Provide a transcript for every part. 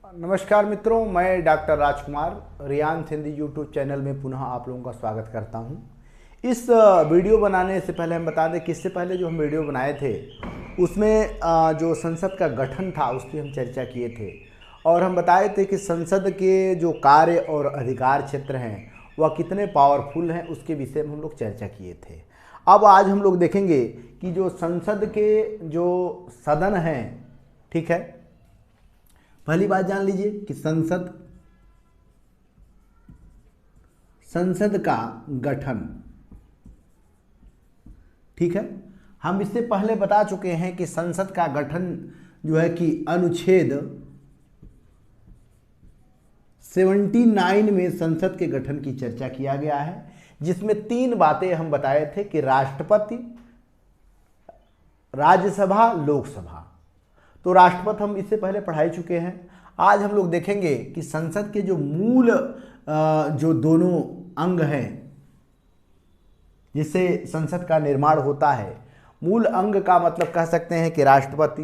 नमस्कार मित्रों, मैं डॉक्टर राजकुमार रियांश हिंदी यूट्यूब चैनल में पुनः आप लोगों का स्वागत करता हूं। इस वीडियो बनाने से पहले हम बता दें कि इससे पहले जो हम वीडियो बनाए थे उसमें जो संसद का गठन था उसकी हम चर्चा किए थे और हम बताए थे कि संसद के जो कार्य और अधिकार क्षेत्र हैं वह कितने पावरफुल हैं उसके विषय में हम लोग चर्चा किए थे। अब आज हम लोग देखेंगे कि जो संसद के जो सदन हैं, ठीक है, पहली बात जान लीजिए कि संसद का गठन, ठीक है। हम इससे पहले बता चुके हैं कि संसद का गठन जो है कि अनुच्छेद 79 में संसद के गठन की चर्चा किया गया है, जिसमें 3 बातें हम बताए थे कि राष्ट्रपति, राज्यसभा, लोकसभा। तो राष्ट्रपति हम इससे पहले पढ़ाई चुके हैं। आज हम लोग देखेंगे कि संसद के जो मूल जो दोनों अंग हैं जिससे संसद का निर्माण होता है, मूल अंग का मतलब कह सकते हैं कि राष्ट्रपति,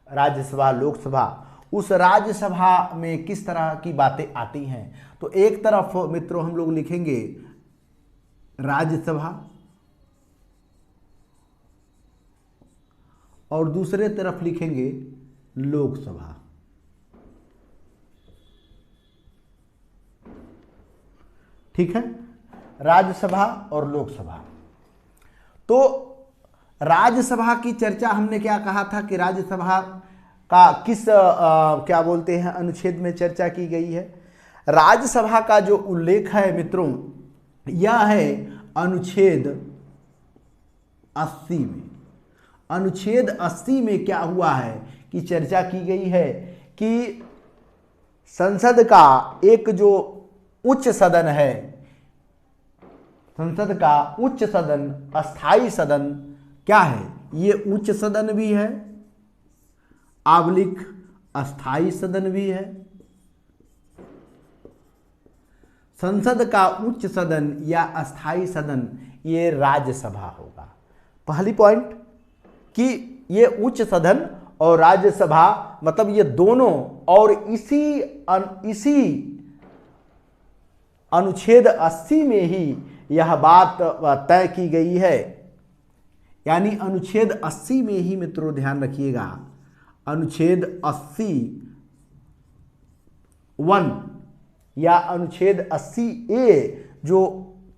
राज्यसभा, लोकसभा, उस राज्यसभा में किस तरह की बातें आती हैं। तो एक तरफ मित्रों हम लोग लिखेंगे राज्यसभा और दूसरे तरफ लिखेंगे लोकसभा। ठीक है, राज्यसभा और लोकसभा। तो राज्यसभा की चर्चा हमने क्या कहा था कि राज्यसभा का किस क्या बोलते हैं अनुच्छेद में चर्चा की गई है। राज्यसभा का जो उल्लेख है मित्रों यह है अनुच्छेद 80 में। अनुच्छेद 80 में क्या हुआ है कि चर्चा की गई है कि संसद का एक जो उच्च सदन है, संसद का उच्च सदन, अस्थाई सदन क्या है, ये उच्च सदन भी है, आबलिक अस्थाई सदन भी है। संसद का उच्च सदन या अस्थाई सदन ये राज्यसभा होगा। पहली पॉइंट कि ये उच्च सदन और राज्यसभा मतलब ये दोनों, और इसी अनुच्छेद 80 में ही यह बात तय की गई है। यानी अनुच्छेद 80 में ही मित्रों ध्यान रखिएगा, अनुच्छेद 80(1) या अनुच्छेद 80(a) जो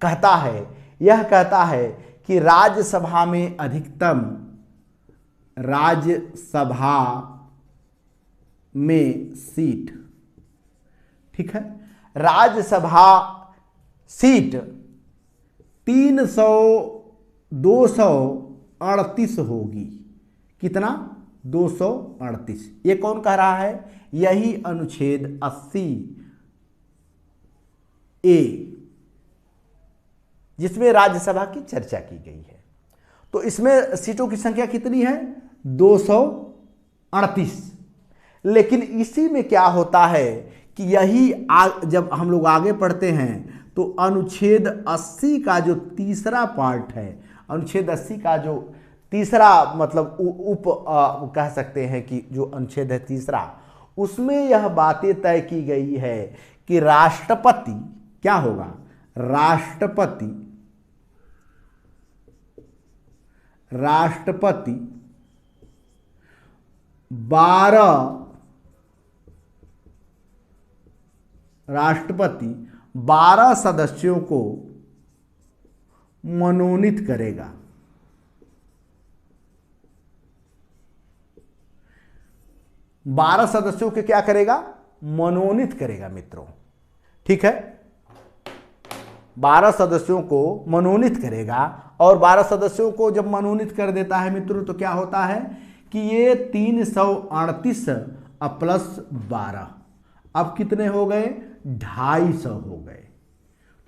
कहता है, यह कहता है कि राज्यसभा में अधिकतम, राज्यसभा में सीट, ठीक है, राज्यसभा सीट 238 होगी। कितना? 238। ये कौन कह रहा है? यही अनुच्छेद 80(a) जिसमें राज्यसभा की चर्चा की गई है। तो इसमें सीटों की संख्या कितनी है? 238। लेकिन इसी में क्या होता है कि यही जब हम लोग आगे पढ़ते हैं तो अनुच्छेद 80 का जो तीसरा पार्ट है, अनुच्छेद 80 का जो तीसरा मतलब कह सकते हैं कि जो अनुच्छेद है तीसरा, उसमें यह बातें तय की गई है कि राष्ट्रपति क्या होगा? राष्ट्रपति 12 सदस्यों को मनोनीत करेगा। बारह सदस्यों के क्या करेगा? मनोनीत करेगा मित्रों, ठीक है, 12 सदस्यों को मनोनीत करेगा। और 12 सदस्यों को जब मनोनीत कर देता है मित्रों तो क्या होता है कि ये 338 प्लस 12, अब कितने हो गए? 250 हो गए।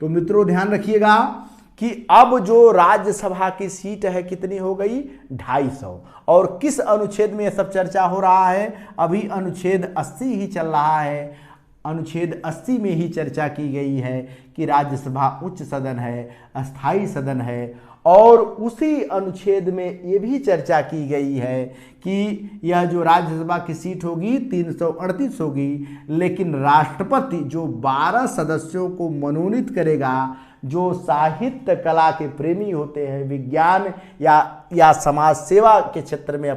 तो मित्रों ध्यान रखिएगा कि अब जो राज्यसभा की सीट है कितनी हो गई? 250। और किस अनुच्छेद में यह सब चर्चा हो रहा है? अभी अनुच्छेद 80 ही चल रहा है। अनुच्छेद 80 में ही चर्चा की गई है कि राज्यसभा उच्च सदन है, अस्थाई सदन है और उसी अनुच्छेद में ये भी चर्चा की गई है कि यह जो राज्यसभा की सीट होगी 338 होगी, लेकिन राष्ट्रपति जो 12 सदस्यों को मनोनीत करेगा, जो साहित्य कला के प्रेमी होते हैं, विज्ञान या समाज सेवा के क्षेत्र में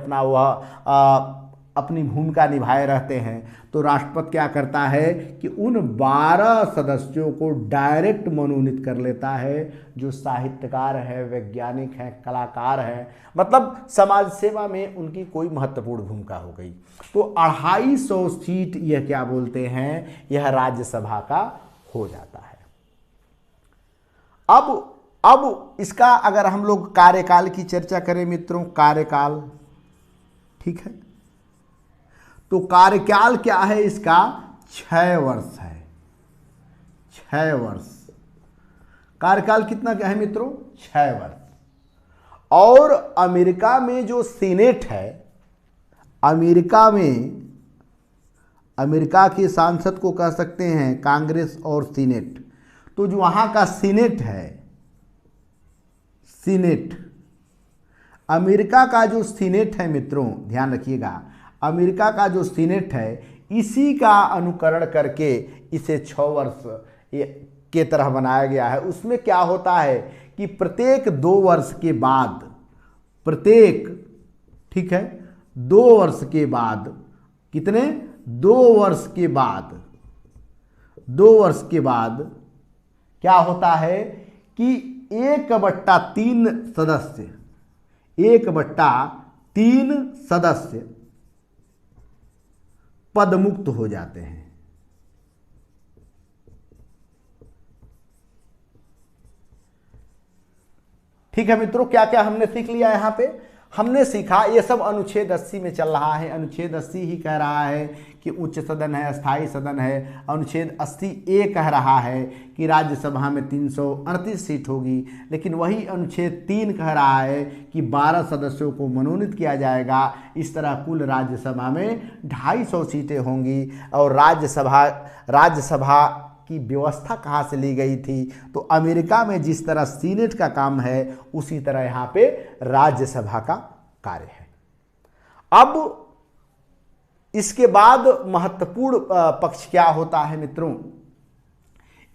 अपनी भूमिका निभाए रहते हैं, तो राष्ट्रपति क्या करता है कि उन 12 सदस्यों को डायरेक्ट मनोनीत कर लेता है, जो साहित्यकार है, वैज्ञानिक है, कलाकार है, मतलब समाज सेवा में उनकी कोई महत्वपूर्ण भूमिका हो गई। तो 250 सीट यह क्या बोलते हैं, यह राज्यसभा का हो जाता है। अब इसका अगर हम लोग कार्यकाल की चर्चा करें मित्रों, कार्यकाल, ठीक है, तो कार्यकाल क्या है इसका, 6 वर्ष है। 6 वर्ष कार्यकाल कितना क्या है मित्रों, 6 वर्ष। और अमेरिका में जो सीनेट है, अमेरिका के सांसद को कह सकते हैं कांग्रेस और सीनेट, तो जो वहाँ का सीनेट है, सीनेट, अमेरिका का जो सीनेट है मित्रों, ध्यान रखिएगा, अमेरिका का जो सीनेट है, इसी का अनुकरण करके इसे 6 वर्ष के तरह बनाया गया है। उसमें क्या होता है कि प्रत्येक 2 वर्ष के बाद, ठीक है, 2 वर्ष के बाद, कितने, 2 वर्ष के बाद, 2 वर्ष के बाद क्या होता है कि 1/3 सदस्य, 1/3 सदस्य पदमुक्त हो जाते हैं। ठीक है मित्रों, क्या क्या हमने सीख लिया यहां पे, हमने सीखा, ये सब अनुच्छेद 80 में चल रहा है। अनुच्छेद 80 ही कह रहा है कि उच्च सदन है, अस्थाई सदन है। अनुच्छेद 80A कह रहा है कि राज्यसभा में 338 सीट होगी, लेकिन वही अनुच्छेद 3 कह रहा है कि 12 सदस्यों को मनोनीत किया जाएगा। इस तरह कुल राज्यसभा में 250 सीटें होंगी। और राज्यसभा की व्यवस्था कहाँ से ली गई थी, तो अमेरिका में जिस तरह सीनेट का काम है, उसी तरह यहाँ पे राज्यसभा का कार्य है। अब इसके बाद महत्वपूर्ण पक्ष क्या होता है मित्रों,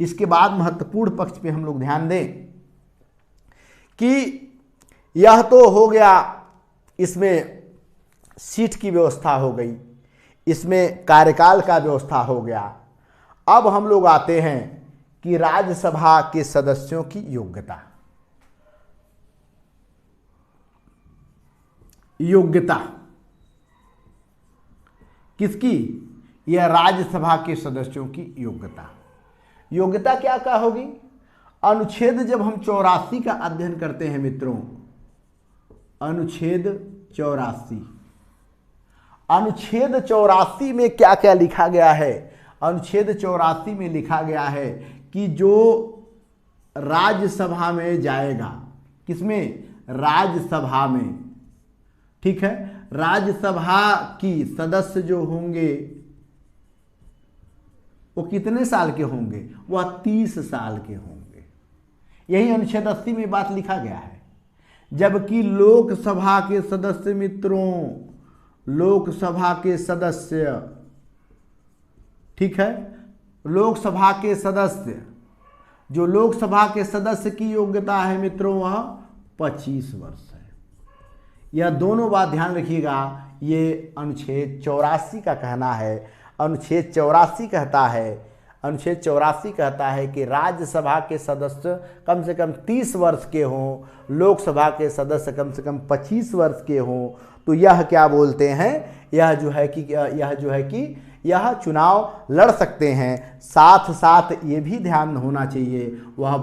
इसके बाद महत्वपूर्ण पक्ष पे हम लोग ध्यान दें कि यह तो हो गया, इसमें सीट की व्यवस्था हो गई, इसमें कार्यकाल का व्यवस्था हो गया। अब हम लोग आते हैं कि राज्यसभा के सदस्यों की योग्यता किसकी, यह राज्यसभा के सदस्यों की योग्यता क्या होगी। अनुच्छेद जब हम 84 का अध्ययन करते हैं मित्रों, अनुच्छेद 84 में क्या क्या लिखा गया है, अनुच्छेद 84 में लिखा गया है कि जो राज्यसभा में जाएगा, किसमें, राज्यसभा में, ठीक है, राज्यसभा की सदस्य जो होंगे वो कितने साल के होंगे, वह 30 साल के होंगे। यही अनुच्छेद 80 में बात लिखा गया है। जबकि लोकसभा के सदस्य मित्रों, लोकसभा के सदस्य, ठीक है, लोकसभा के सदस्य, जो लोकसभा के सदस्य की योग्यता है मित्रों, वह 25 वर्ष है। यह दोनों बात ध्यान रखिएगा, ये अनुच्छेद 84 का कहना है। अनुच्छेद 84 कहता है कि राज्यसभा के सदस्य कम से कम 30 वर्ष के हों, लोकसभा के सदस्य कम से कम 25 वर्ष के हों। तो यह क्या बोलते हैं, यह जो है कि यह चुनाव लड़ सकते हैं। साथ साथ ये भी ध्यान होना चाहिए, वह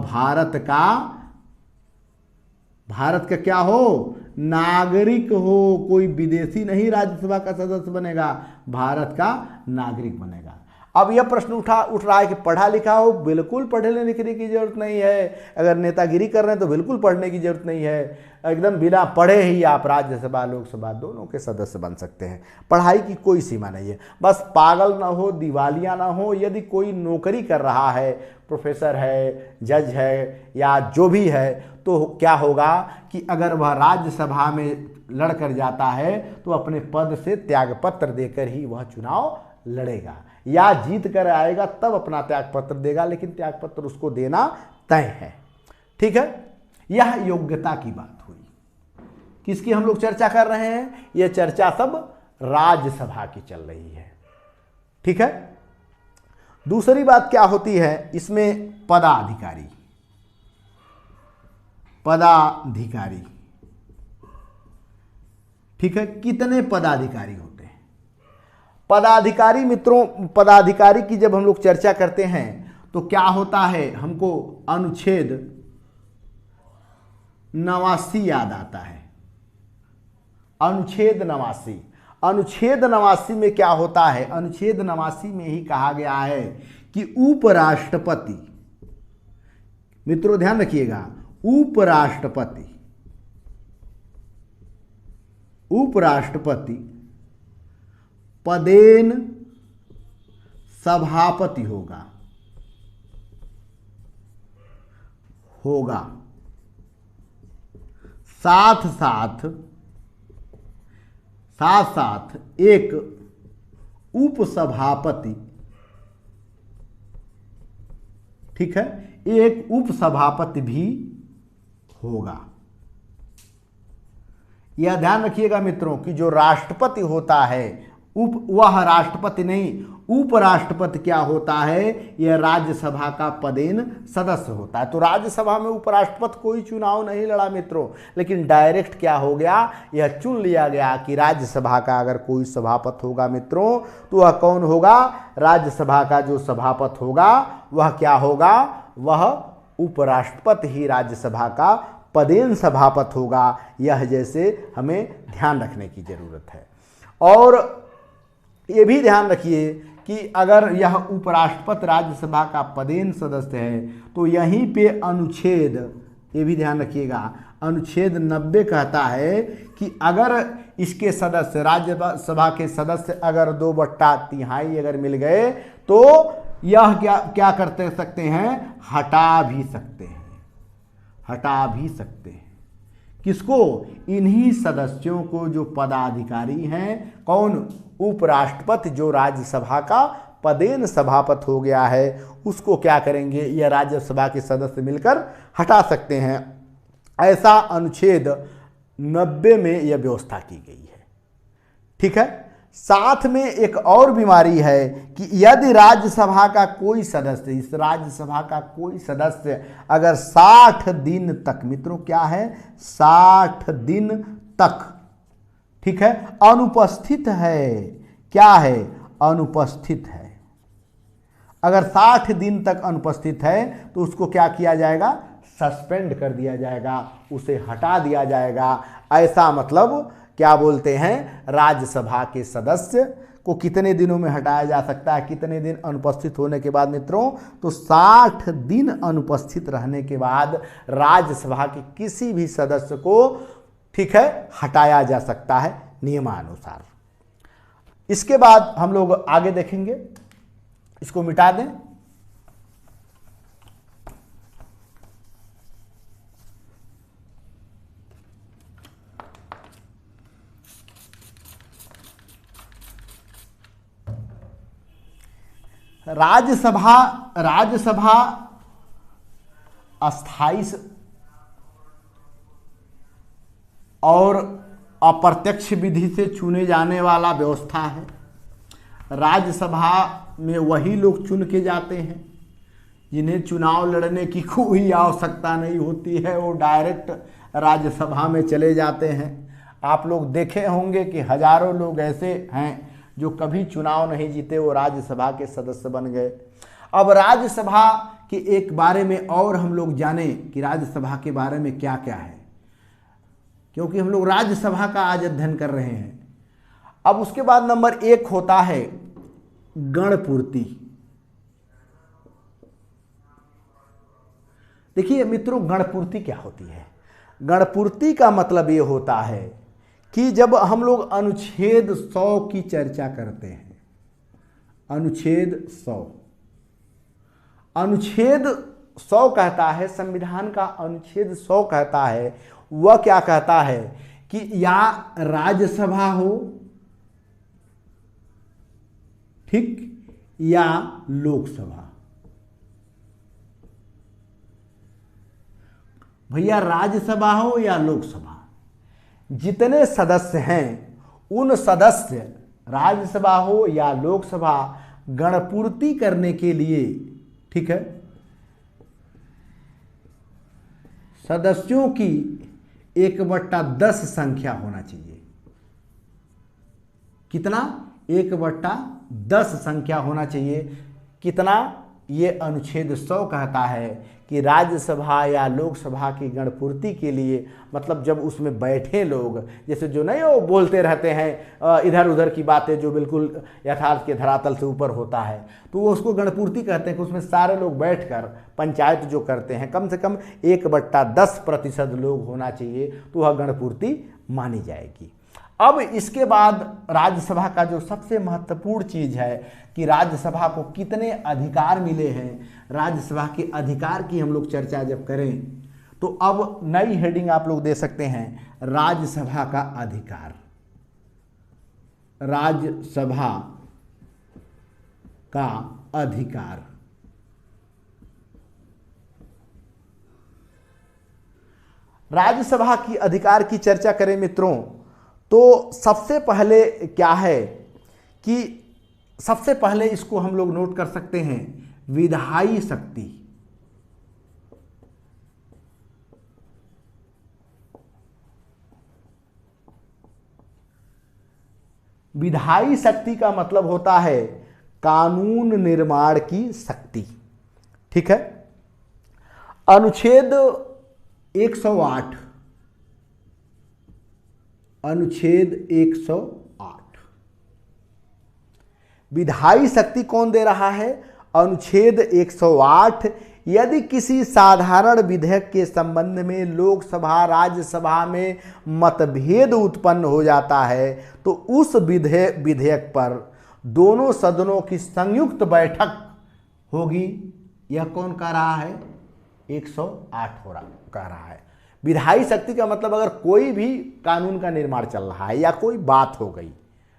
भारत का क्या हो, नागरिक हो, कोई विदेशी नहीं राज्यसभा का सदस्य बनेगा, भारत का नागरिक बनेगा। अब यह प्रश्न उठ रहा है कि पढ़ा लिखा हो, बिल्कुल पढ़ने लिखने की जरूरत नहीं है। अगर नेतागिरी कर रहे हैं तो बिल्कुल पढ़ने की जरूरत नहीं है, एकदम बिना पढ़े ही आप राज्यसभा लोकसभा दोनों के सदस्य बन सकते हैं। पढ़ाई की कोई सीमा नहीं है, बस पागल ना हो, दिवालिया ना हो। यदि कोई नौकरी कर रहा है, प्रोफेसर है, जज है या जो भी है, तो क्या होगा कि अगर वह राज्यसभा में लड़ कर जाता है तो अपने पद से त्यागपत्र देकर ही वह चुनाव लड़ेगा, या जीत कर आएगा तब अपना त्यागपत्र देगा, लेकिन त्यागपत्र उसको देना तय है। ठीक है, यह योग्यता की बात हुई। किसकी हम लोग चर्चा कर रहे हैं? यह चर्चा सब राज्यसभा की चल रही है। ठीक है, दूसरी बात क्या होती है इसमें? पदाधिकारी। पदाधिकारी, ठीक है, कितने पदाधिकारी होते हैं? पदाधिकारी मित्रों, पदाधिकारी की जब हम लोग चर्चा करते हैं तो क्या होता है, हमको अनुच्छेद 89 याद आता है। अनुच्छेद 89, अनुच्छेद 89 में क्या होता है? अनुच्छेद 89 में ही कहा गया है कि उपराष्ट्रपति, मित्रों ध्यान रखिएगा, उपराष्ट्रपति पदेन सभापति होगा। साथ साथ एक उपसभापति, ठीक है, एक उपसभापति भी होगा। यह ध्यान रखिएगा मित्रों कि जो राष्ट्रपति होता है, वह राष्ट्रपति नहीं, उपराष्ट्रपति क्या होता है? यह राज्यसभा का पदेन सदस्य होता है। तो राज्यसभा में उपराष्ट्रपति कोई चुनाव नहीं लड़ा मित्रों, लेकिन डायरेक्ट क्या हो गया, यह चुन लिया गया कि राज्यसभा का अगर कोई सभापति होगा मित्रों तो वह कौन होगा? राज्यसभा का जो सभापति होगा वह क्या होगा? वह उपराष्ट्रपति ही राज्यसभा का पदेन सभापति होगा। यह जैसे हमें ध्यान रखने की जरूरत है। और ये भी ध्यान रखिए कि अगर यह उपराष्ट्रपति राज्यसभा का पदेन सदस्य है तो यहीं पे अनुच्छेद, ये भी ध्यान रखिएगा, अनुच्छेद 90 कहता है कि अगर इसके सदस्य, राज्यसभा के सदस्य अगर 2/3 अगर मिल गए तो यह क्या करते सकते हैं? हटा भी सकते हैं। किसको? इन्हीं सदस्यों को जो पदाधिकारी हैं। कौन? उपराष्ट्रपति जो राज्यसभा का पदेन सभापति हो गया है, उसको क्या करेंगे? यह राज्यसभा के सदस्य मिलकर हटा सकते हैं। ऐसा अनुच्छेद 90 में यह व्यवस्था की गई है। ठीक है, साथ में एक और बीमारी है कि यदि राज्यसभा का कोई सदस्य, इस राज्यसभा का कोई सदस्य अगर 60 दिन तक, मित्रों क्या है? 60 दिन तक, ठीक है, अनुपस्थित है। क्या है? अनुपस्थित है। अगर 60 दिन तक अनुपस्थित है तो उसको क्या किया जाएगा? सस्पेंड कर दिया जाएगा, उसे हटा दिया जाएगा। ऐसा मतलब क्या बोलते हैं? राज्यसभा के सदस्य को कितने दिनों में हटाया जा सकता है? कितने दिन अनुपस्थित होने के बाद मित्रों? तो 60 दिन अनुपस्थित रहने के बाद राज्यसभा के किसी भी सदस्य को, ठीक है, हटाया जा सकता है नियमानुसार। इसके बाद हम लोग आगे देखेंगे, इसको मिटा दें। राज्यसभा अस्थायी और अप्रत्यक्ष विधि से चुने जाने वाला व्यवस्था है। राज्यसभा में वही लोग चुन के जाते हैं जिन्हें चुनाव लड़ने की कोई आवश्यकता नहीं होती है, वो डायरेक्ट राज्यसभा में चले जाते हैं। आप लोग देखे होंगे कि हजारों लोग ऐसे हैं जो कभी चुनाव नहीं जीते, वो राज्यसभा के सदस्य बन गए। अब राज्यसभा के एक बारे में और हम लोग जाने कि राज्यसभा के बारे में क्या क्या है, क्योंकि हम लोग राज्यसभा का आज अध्ययन कर रहे हैं। अब उसके बाद नंबर 1 होता है गणपूर्ति। देखिए मित्रों, गणपूर्ति क्या होती है? गणपूर्ति का मतलब ये होता है कि जब हम लोग अनुच्छेद 100 की चर्चा करते हैं, अनुच्छेद 100, अनुच्छेद 100 कहता है, संविधान का अनुच्छेद 100 कहता है, वह क्या कहता है कि या राज्यसभा हो, ठीक, या लोकसभा। भैया राज्यसभा हो या लोकसभा, जितने सदस्य हैं उन सदस्य, राज्यसभा हो या लोकसभा, गणपूर्ति करने के लिए, ठीक है, सदस्यों की 1/10 संख्या होना चाहिए। कितना? 1/10 संख्या होना चाहिए। कितना? ये अनुच्छेद 100 कहता है कि राज्यसभा या लोकसभा की गणपूर्ति के लिए, मतलब जब उसमें बैठे लोग, जैसे जो नहीं वो बोलते रहते हैं इधर उधर की बातें जो बिल्कुल यथार्थ के धरातल से ऊपर होता है, तो वो उसको गणपूर्ति कहते हैं कि उसमें सारे लोग बैठकर पंचायत जो करते हैं, कम से कम 1/10% लोग होना चाहिए, तो वह गणपूर्ति मानी जाएगी। अब इसके बाद राज्यसभा का जो सबसे महत्वपूर्ण चीज़ है कि राज्यसभा को कितने अधिकार मिले हैं, राज्यसभा के अधिकार की हम लोग चर्चा जब करें तो अब नई हेडिंग आप लोग दे सकते हैं, राज्यसभा का अधिकार। राज्यसभा का अधिकार। राज्यसभा की अधिकार की चर्चा करें मित्रों, तो सबसे पहले क्या है कि सबसे पहले इसको हम लोग नोट कर सकते हैं, विधायी शक्ति। विधायी शक्ति का मतलब होता है कानून निर्माण की शक्ति, ठीक है। अनुच्छेद 108, अनुच्छेद 108, विधायी शक्ति कौन दे रहा है? अनुच्छेद 108, यदि किसी साधारण विधेयक के संबंध में लोकसभा राज्यसभा में मतभेद उत्पन्न हो जाता है तो उस विधेयक पर दोनों सदनों की संयुक्त बैठक होगी। यह कौन कह रहा है? 108 कह रहा है। विधायी शक्ति का मतलब अगर कोई भी कानून का निर्माण चल रहा है या कोई बात हो गई,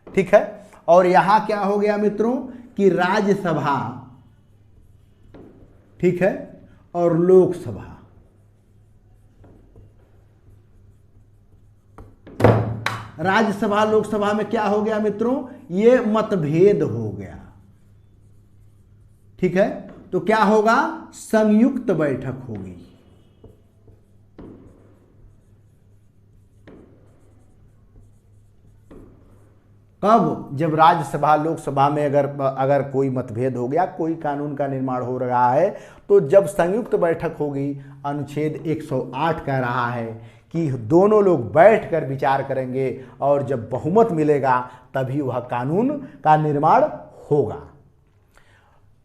ठीक है, और यहां क्या हो गया मित्रों कि राज्यसभा, ठीक है, और लोकसभा, राज्यसभा लोकसभा में क्या हो गया मित्रों? ये मतभेद हो गया, ठीक है, तो क्या होगा? संयुक्त बैठक होगी। कब? जब राज्यसभा लोकसभा में अगर कोई मतभेद हो गया, कोई कानून का निर्माण हो रहा है, तो जब संयुक्त बैठक होगी, अनुच्छेद 108 कह रहा है कि दोनों लोग बैठकर विचार करेंगे और जब बहुमत मिलेगा तभी वह कानून का निर्माण होगा।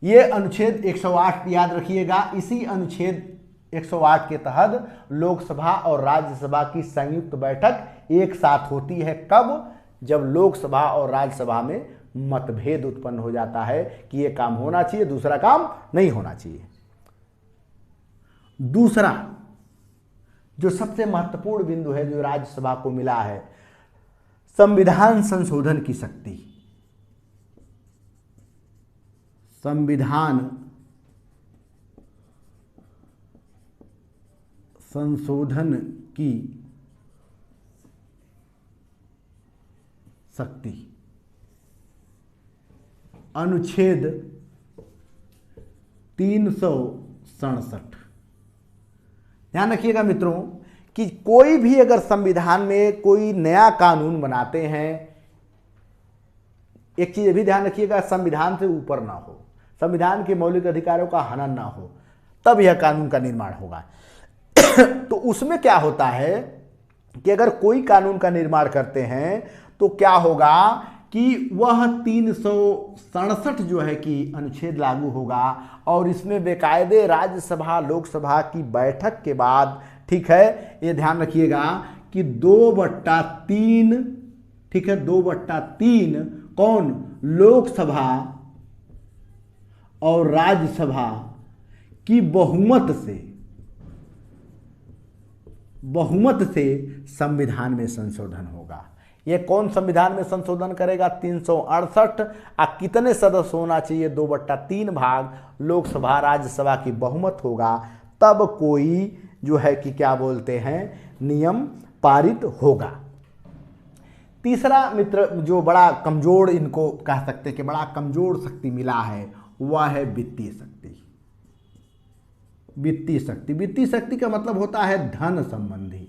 ये अनुच्छेद 108 याद रखिएगा। इसी अनुच्छेद 108 के तहत लोकसभा और राज्यसभा की संयुक्त बैठक एक साथ होती है। कब? जब लोकसभा और राज्यसभा में मतभेद उत्पन्न हो जाता है कि ये काम होना चाहिए, दूसरा काम नहीं होना चाहिए। दूसरा जो सबसे महत्वपूर्ण बिंदु है जो राज्यसभा को मिला है, संविधान संशोधन की शक्ति। संविधान संशोधन की शक्ति। अनुच्छेद 367। ध्यान रखिएगा मित्रों कि कोई भी अगर संविधान में कोई नया कानून बनाते हैं, एक चीज भी ध्यान रखिएगा, संविधान से ऊपर ना हो, संविधान के मौलिक अधिकारों का हनन ना हो, तब यह कानून का निर्माण होगा। तो उसमें क्या होता है कि अगर कोई कानून का निर्माण करते हैं तो क्या होगा कि वह 367 जो है कि अनुच्छेद लागू होगा और इसमें बेकायदे राज्यसभा लोकसभा की बैठक के बाद, ठीक है, ये ध्यान रखिएगा कि 2/3, ठीक है, 2/3 कौन, लोकसभा और राज्यसभा की बहुमत से संविधान में संशोधन होगा। ये कौन संविधान में संशोधन करेगा, 368। कितने सदस्य होना चाहिए, 2/3 भाग लोकसभा राज्यसभा की बहुमत होगा, तब कोई जो है कि क्या बोलते हैं नियम पारित होगा। तीसरा मित्र जो बड़ा कमजोर, इनको कह सकते हैं कि बड़ा कमजोर शक्ति मिला है, वह है वित्तीय शक्ति। वित्तीय शक्ति, वित्तीय शक्ति का मतलब होता है धन संबंधी,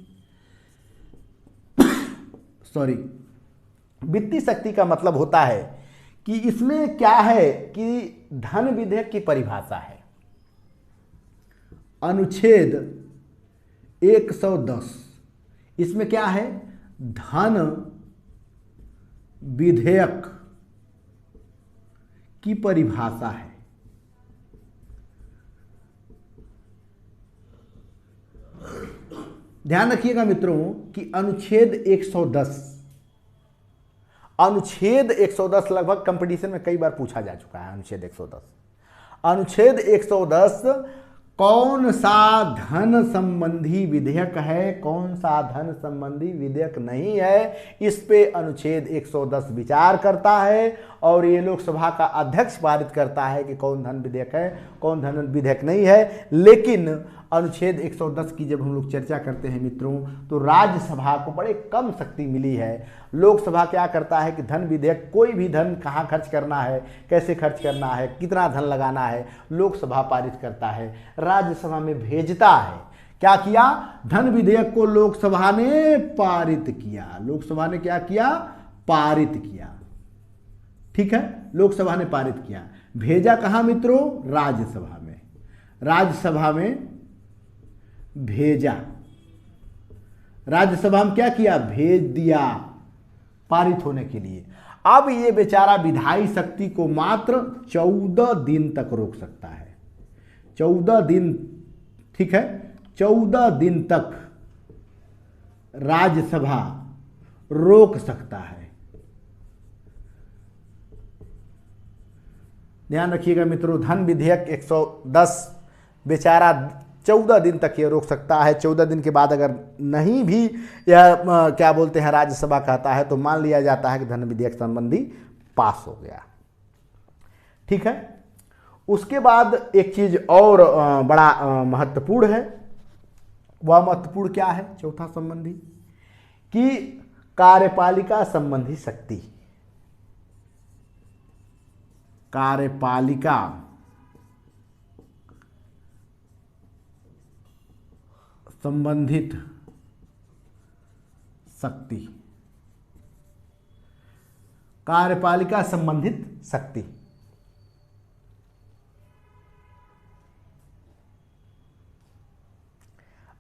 सॉरी, वित्तीय शक्ति का मतलब होता है कि इसमें क्या है कि धन विधेयक की परिभाषा है। अनुच्छेद 110, इसमें क्या है, धन विधेयक की परिभाषा है। ध्यान रखिएगा मित्रों कि अनुच्छेद 110 लगभग कंपटीशन में कई बार पूछा जा चुका है। अनुच्छेद 110 कौन सा धन संबंधी विधेयक है, कौन सा धन संबंधी विधेयक नहीं है, इस पे अनुच्छेद 110 विचार करता है और ये लोकसभा का अध्यक्ष पारित करता है कि कौन धन विधेयक है, कौन धन विधेयक नहीं है। लेकिन अनुच्छेद 110 की जब हम लोग चर्चा करते हैं मित्रों, तो राज्यसभा को बड़े कम शक्ति मिली है। लोकसभा क्या करता है कि धन विधेयक, कोई भी धन कहाँ खर्च करना है, कैसे खर्च करना है, कितना धन लगाना है, लोकसभा पारित करता है, राज्यसभा में भेजता है। क्या किया, धन विधेयक को लोकसभा ने पारित किया। लोकसभा ने क्या किया, पारित किया, ठीक है, लोकसभा ने पारित किया। भेजा कहाँ मित्रों, राज्यसभा में, राज्यसभा में भेजा, राज्यसभा में क्या किया, भेज दिया पारित होने के लिए। अब ये बेचारा विधायी शक्ति को मात्र 14 दिन तक रोक सकता है, 14 दिन, ठीक है, 14 दिन तक राज्यसभा रोक सकता है। ध्यान रखिएगा मित्रों, धन विधेयक 110 बेचारा 14 दिन तक ये रोक सकता है। 14 दिन के बाद अगर नहीं भी यह क्या बोलते हैं राज्यसभा कहता है, तो मान लिया जाता है कि धन विधेयक संबंधी पास हो गया, ठीक है। उसके बाद एक चीज और बड़ा महत्वपूर्ण है, वह महत्वपूर्ण क्या है, चौथा संबंधी, कि कार्यपालिका संबंधी शक्ति, कार्यपालिका संबंधित शक्ति, कार्यपालिका संबंधित शक्ति।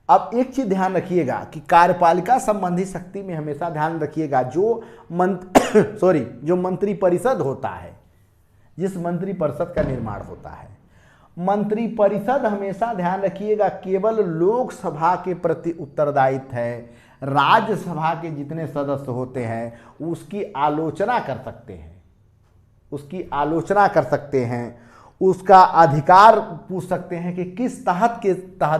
अब एक चीज ध्यान रखिएगा कि कार्यपालिका संबंधी शक्ति में हमेशा ध्यान रखिएगा जो जो मंत्री परिषद होता है, जिस मंत्री परिषद का निर्माण होता है, मंत्री परिषद हमेशा ध्यान रखिएगा केवल लोकसभा के प्रति उत्तरदायित्व है। राज्यसभा के जितने सदस्य होते हैं उसकी आलोचना कर सकते हैं, उसकी आलोचना कर सकते हैं, उसका अधिकार पूछ सकते हैं कि किस तहत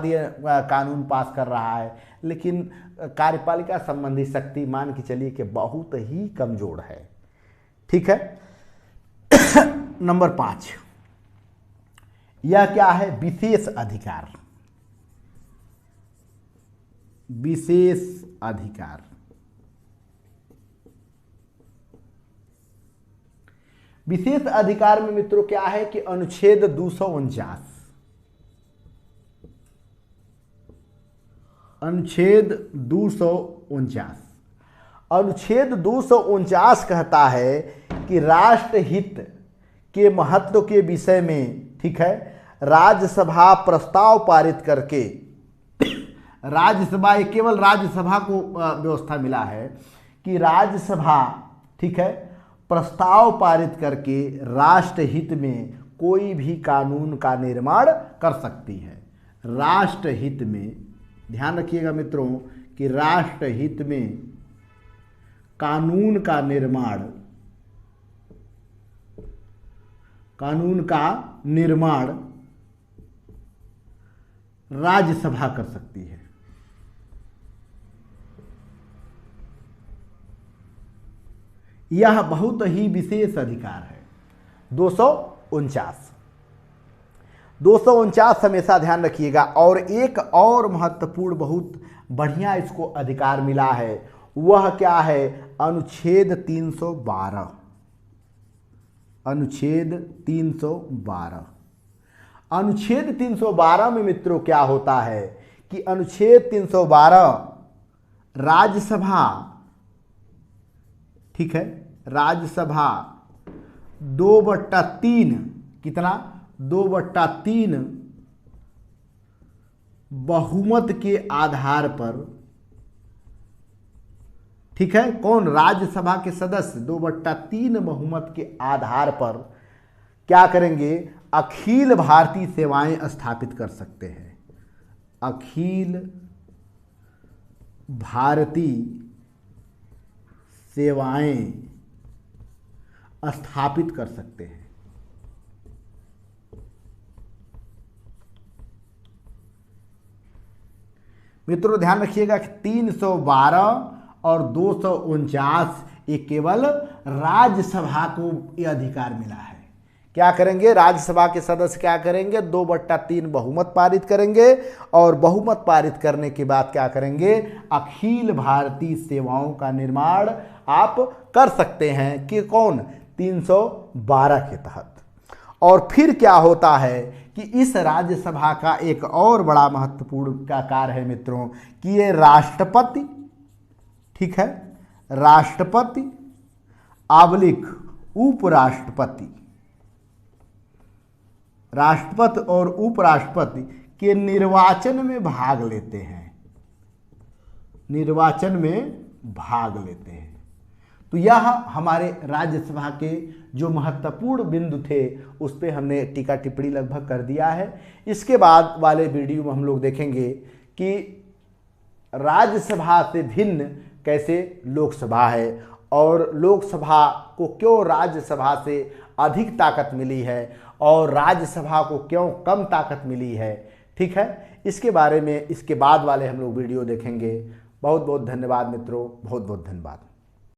ये कानून पास कर रहा है। लेकिन कार्यपालिका संबंधी शक्ति मान के चलिए कि बहुत ही कमजोर है, ठीक है। नंबर 5, यह क्या है, विशेष अधिकार, विशेष अधिकार। विशेष अधिकार में मित्रों क्या है कि अनुच्छेद 249, अनुच्छेद 249, अनुच्छेद 249 कहता है कि राष्ट्रहित के महत्व के विषय में, ठीक है, राज्यसभा प्रस्ताव पारित करके, राज्यसभा, ये केवल राज्यसभा को व्यवस्था मिला है कि राज्यसभा, ठीक है, प्रस्ताव पारित करके राष्ट्र हित में कोई भी कानून का निर्माण कर सकती है। राष्ट्र हित में, ध्यान रखिएगा मित्रों कि राष्ट्र हित में कानून का निर्माण राज्यसभा कर सकती है। यह बहुत ही विशेष अधिकार है। 249 हमेशा ध्यान रखिएगा। और एक और महत्वपूर्ण, बहुत बढ़िया इसको अधिकार मिला है, वह क्या है? अनुच्छेद 312। अनुच्छेद 312। अनुच्छेद 312 में मित्रों क्या होता है कि अनुच्छेद 312 राज्यसभा, ठीक है, राज्यसभा 2/3, कितना? 2/3 बहुमत के आधार पर, ठीक है, कौन? राज्यसभा के सदस्य 2/3 बहुमत के आधार पर क्या करेंगे? अखिल भारतीय सेवाएं स्थापित कर सकते हैं। अखिल भारतीय सेवाएं स्थापित कर सकते हैं। मित्रों ध्यान रखिएगा कि 312 और 249 ये केवल राज्यसभा को ये अधिकार मिला है। क्या करेंगे? राज्यसभा के सदस्य क्या करेंगे? 2/3 बहुमत पारित करेंगे और बहुमत पारित करने के बाद क्या करेंगे? अखिल भारतीय सेवाओं का निर्माण आप कर सकते हैं कि कौन? 312 के तहत। और फिर क्या होता है कि इस राज्यसभा का एक और बड़ा महत्वपूर्ण का कार्य है मित्रों कि ये राष्ट्रपति, ठीक है, राष्ट्रपति आबलिक उपराष्ट्रपति, राष्ट्रपति और उपराष्ट्रपति के निर्वाचन में भाग लेते हैं। निर्वाचन में भाग लेते हैं। तो यह हमारे राज्यसभा के जो महत्वपूर्ण बिंदु थे उस पे हमने टीका टिप्पणी लगभग कर दिया है। इसके बाद वाले वीडियो में हम लोग देखेंगे कि राज्यसभा से भिन्न कैसे लोकसभा है और लोकसभा को क्यों राज्यसभा से अधिक ताकत मिली है और राज्यसभा को क्यों कम ताकत मिली है, ठीक है। इसके बारे में इसके बाद वाले हम लोग वीडियो देखेंगे। बहुत बहुत धन्यवाद मित्रों, बहुत बहुत धन्यवाद।